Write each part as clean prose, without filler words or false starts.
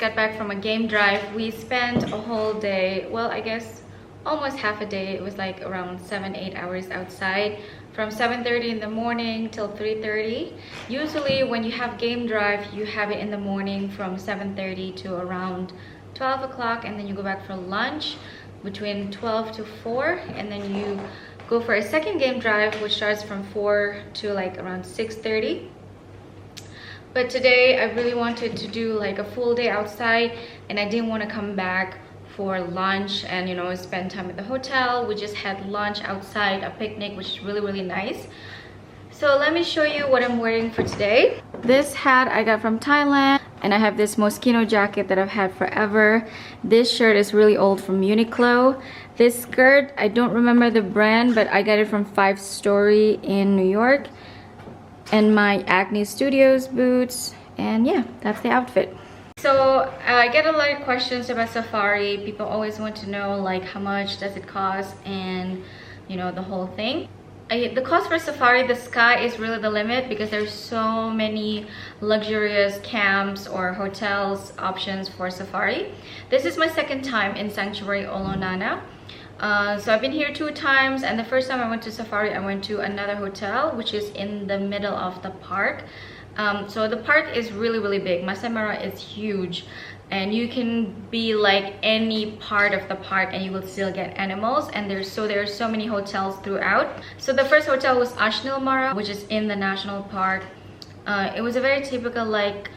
got back from a game drive. We spent a whole day, well, I guess almost half a day. It was like around 7-8 hours outside from 7:30 in the morning till 3:30. Usually when you have game drive, you have it in the morning from 7:30 to around 12 o'clock, and then you go back for lunch between 12 to 4, and then you go for a second game drive, which starts from 4 to like around 6:30. But today I really wanted to do like a full day outside, and I didn't want to come back for lunch and, you know, spend time at the hotel. We just had lunch outside, a picnic, which is really nice. So let me show you what I'm wearing for today. This hat I got from Thailand, and I have this Moschino jacket that I've had forever. This shirt is really old from Uniqlo. This skirt, I don't remember the brand, but I got it from 5 Story in New York. And my Acne Studios boots, and yeah, that's the outfit. So I get a lot of questions about safari. People always want to know like how much does it cost, and you know, the whole thing. The cost for safari, the sky is really the limit, because there's so many luxurious camps or hotels options for safari. This is my second time in Sanctuary Olonana. So I've been here 2 times, and the first time I went to safari, I went to another hotel which is in the middle of the park. So the park is really big. Masai is huge, and you can be like any part of the park and you will still get animals, and there are so many hotels throughout. So the first hotel was Ashnil Mara, which is in the national park. It was a very typical like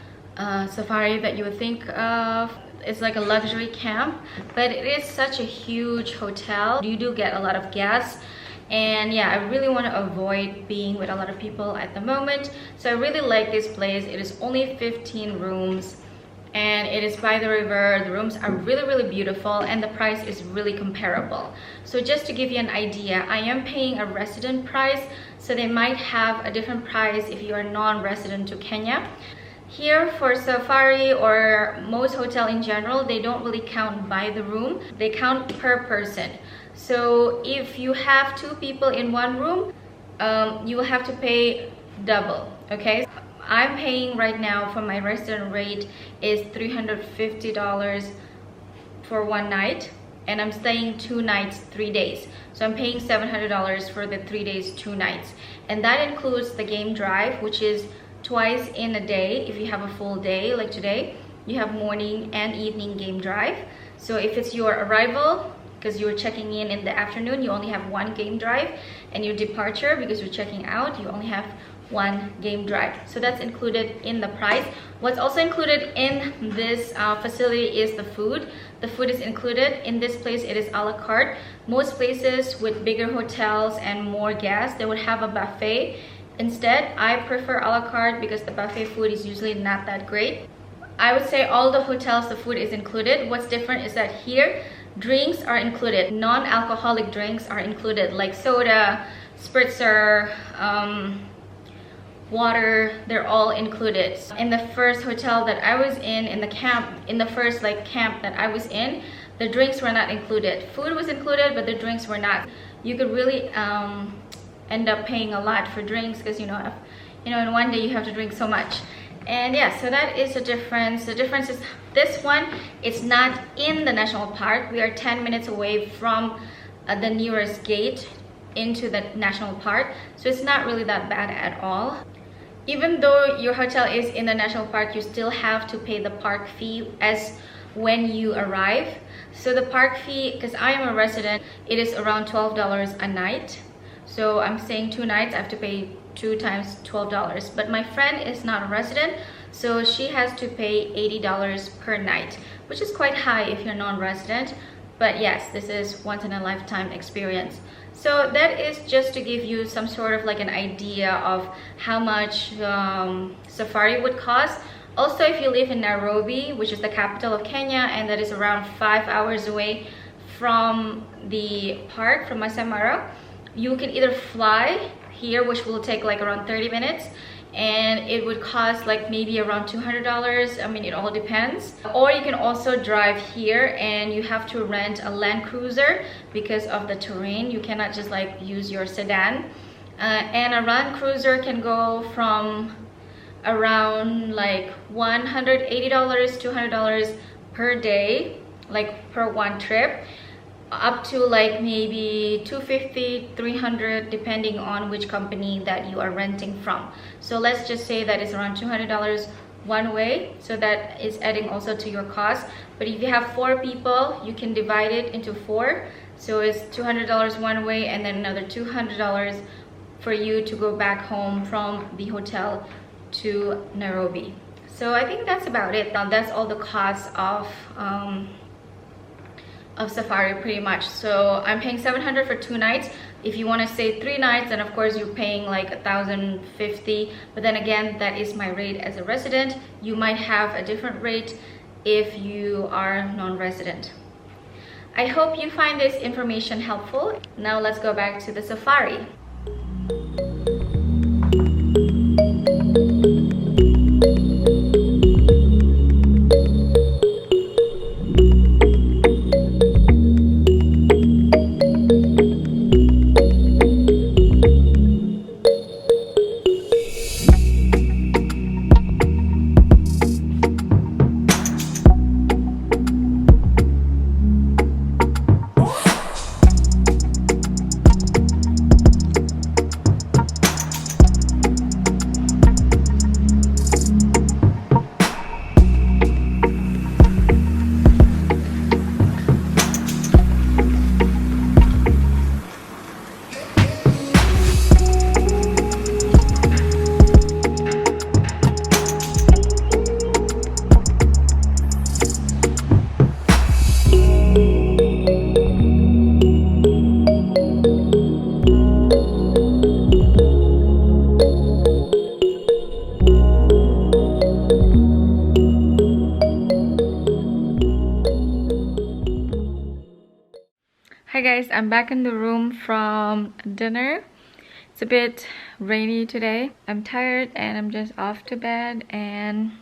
safari that you would think of. It's like a luxury camp, but it is such a huge hotel. You do get a lot of guests, and yeah, I really want to avoid being with a lot of people at the moment. So I really like this place. It is only 15 rooms, and it is by the river. The rooms are really beautiful, and the price is really comparable. So just to give you an idea, I am paying a resident price, so they might have a different price if you are non-resident to Kenya. Here for safari or most hotel in general, they don't really count by the room, they count per person. So if you have 2 people in one room, you will have to pay double. Okay, I'm paying right now for my resident rate is $350 for 1 night, and I'm staying 2 nights 3 days, so I'm paying $700 for the 3 days 2 nights, and that includes the game drive, which is twice in a day. If you have a full day like today, you have morning and evening game drive. So if it's your arrival, because you're checking in the afternoon, you only have 1 game drive, and your departure, because you're checking out, you only have 1 game drive. So that's included in the price. What's also included in this facility is the food. The food is included. In this place, it is a la carte. Most places with bigger hotels and more guests, they would have a buffet. Instead, I prefer a la carte because the buffet food is usually not that great. I would say all the hotels, the food is included. What's different is that here, drinks are included. Non-alcoholic drinks are included, like soda, spritzer, water, they're all included. In the first hotel that I was in the camp, in the first like camp that I was in, the drinks were not included. Food was included, but the drinks were not. You could really end up paying a lot for drinks, because you know, in one day you have to drink so much. And yeah, so that is the difference. The difference is this one, it's not in the national park. We are 10 minutes away from the nearest gate into the national park, so it's not really that bad at all. Even though your hotel is in the national park, you still have to pay the park fee as when you arrive. So the park fee, because I am a resident, it is around $12 a night. So I'm staying 2 nights, I have to pay 2 times $12. But my friend is not a resident, so she has to pay $80 per night, which is quite high if you're non-resident. But yes, this is once in a lifetime experience. So that is just to give you some sort of like an idea of how much safari would cost. Also, if you live in Nairobi, which is the capital of Kenya, and that is around 5 hours away from the park, from Masai Mara, you can either fly here, which will take like around 30 minutes, and it would cost like maybe around $200. I mean, it all depends. Or you can also drive here, and you have to rent a Land Cruiser because of the terrain. You cannot just like use your sedan. And a Land Cruiser can go from around like $180 $200 per day, like per one trip, up to like maybe 250 300 depending on which company that you are renting from. So let's just say that it's around $200 one way, so that is adding also to your cost. But if you have 4 people, you can divide it into 4, so it's $200 one way and then another $200 for you to go back home from the hotel to Nairobi. So I think that's about it. Now that's all the costs of safari pretty much. So I'm paying $700 for 2 nights. If you want to stay 3 nights, then of course you're paying like $1,050. But then again, that is my rate as a resident. You might have a different rate if you are non-resident. I hope you find this information helpful. Now let's go back to the safari. Hi guys, I'm back in the room from dinner. It's a bit rainy today. I'm tired and I'm just off to bed, and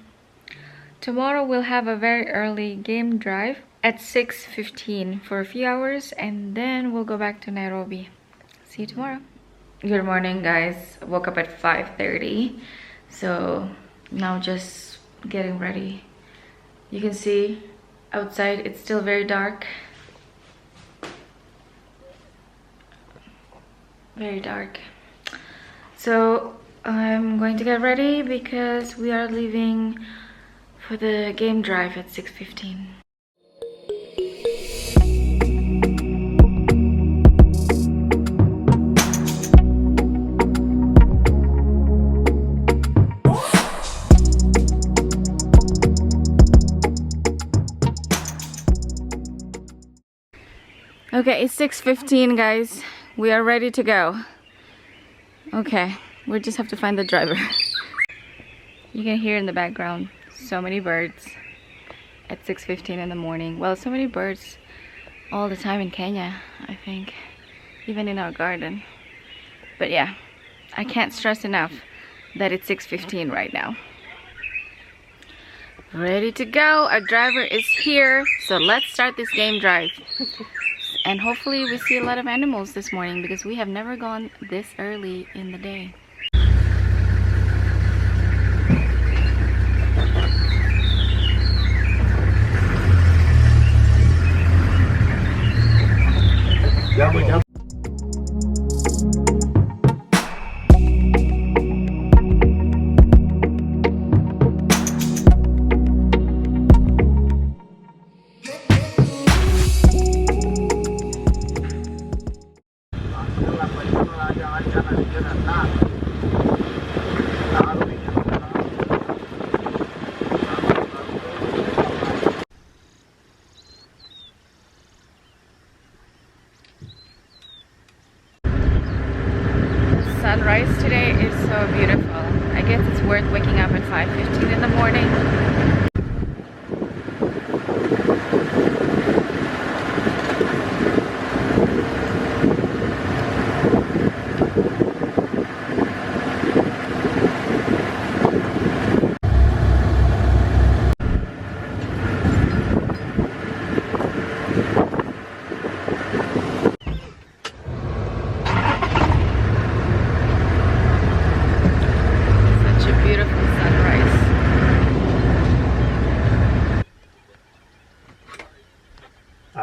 tomorrow we'll have a very early game drive at 6:15 for a few hours, and then we'll go back to Nairobi. See you tomorrow. Good morning guys. I woke up at 5:30, so now just getting ready. You can see outside it's still very dark. Very dark. So I'm going to get ready because we are leaving for the game drive at 6:15. Okay, it's 6:15 guys. We are ready to go. Okay, we just have to find the driver. You can hear in the background so many birds at 6:15 in the morning. Well, so many birds all the time in Kenya, I think, even in our garden. But yeah, I can't stress enough that it's 6:15 right now. Ready to go. Our driver is here, so let's start this game drive. And hopefully we see a lot of animals this morning because we have never gone this early in the day.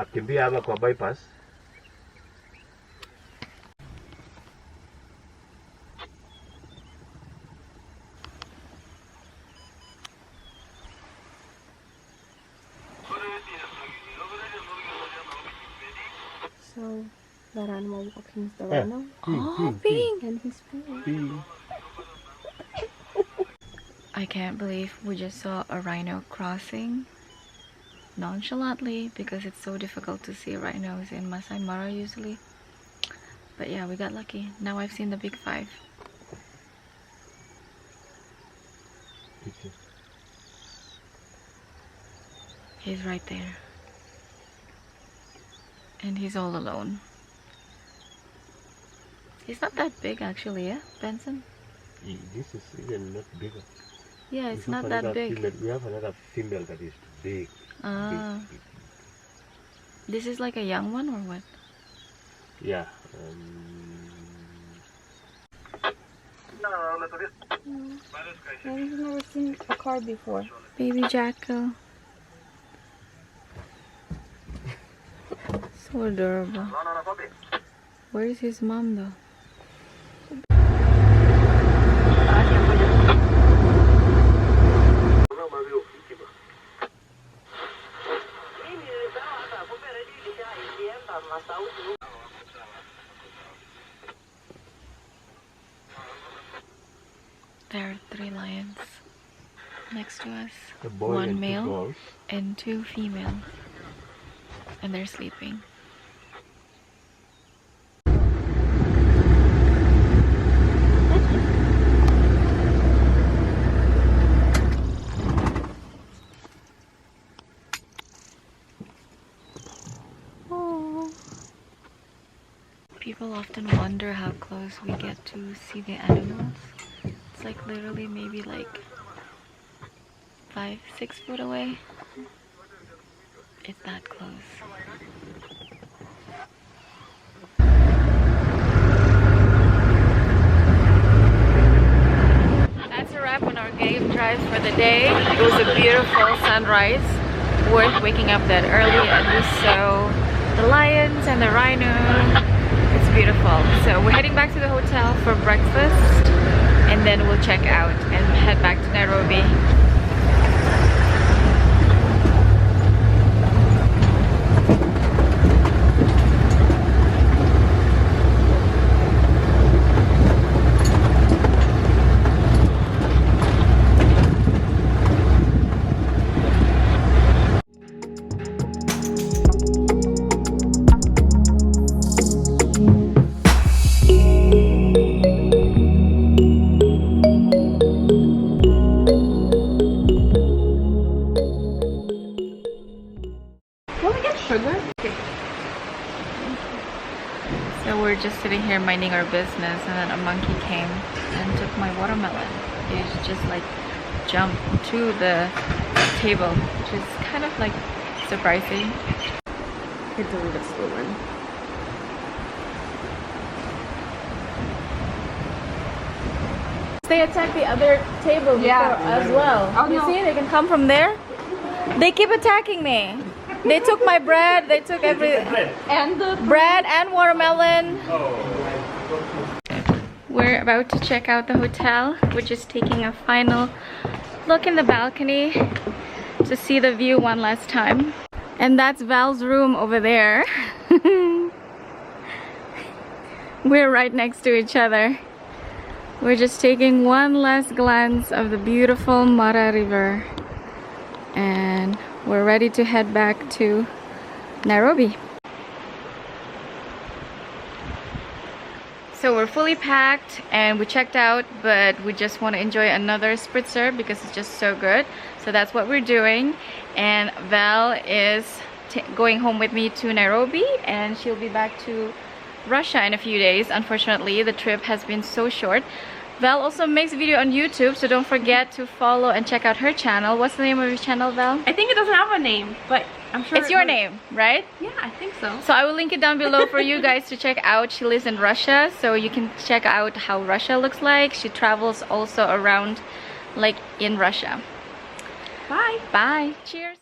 akimbia hapa kwa bypass. So that animal walking is the rhino. Oh, pink! And he's pink. I can't believe we just saw a rhino crossing nonchalantly because it's so difficult to see rhinos in Masai Mara usually. But yeah, we got lucky. Now I've seen the big five. He's right there. And he's all alone. He's not that big actually, yeah, Benson? This is even not bigger. Yeah, it's not that big. Female. We have another female that is big. Ah. Big. This is like a young one or what? Yeah. I've never seen a car before. Baby jackal. So adorable. Where is his mom though? There are 3 lions next to us. One male and 2 females. And they're sleeping. People often wonder how close we get to see the animals. It's like literally maybe like 5-6 foot away. It's that close. That's a wrap on our game drive for the day. It was a beautiful sunrise. Worth waking up that early, and we saw the lions and the rhino. It's beautiful. So we're heading back to the hotel for breakfast, and then we'll check out and head back to Nairobi. So we're just sitting here minding our business, and then a monkey came and took my watermelon. He just like jumped to the table, which is kind of like surprising. It's a little bit stolen. They attack the other table as well. Oh, you no. see, they can come from there. They keep attacking me. They took my bread, they took everything. And the Bread and watermelon. We're about to check out the hotel. We're just taking a final look in the balcony to see the view one last time. And that's Val's room over there. We're right next to each other. We're just taking one last glance of the beautiful Mara River. And we're ready to head back to Nairobi. So we're fully packed and we checked out, but we just want to enjoy another spritzer because it's just so good. So that's what we're doing. And Val is going home with me to Nairobi, and she'll be back to Russia in a few days. Unfortunately, the trip has been so short. Val also makes video on YouTube, so don't forget to follow and check out her channel. What's the name of your channel, Val? I think it doesn't have a name, but I'm sure it's your name, right? Yeah, I think so. So I will link it down below for you guys to check out. She lives in Russia, so you can check out how Russia looks like. She travels also around like in Russia. Bye. Bye. Cheers.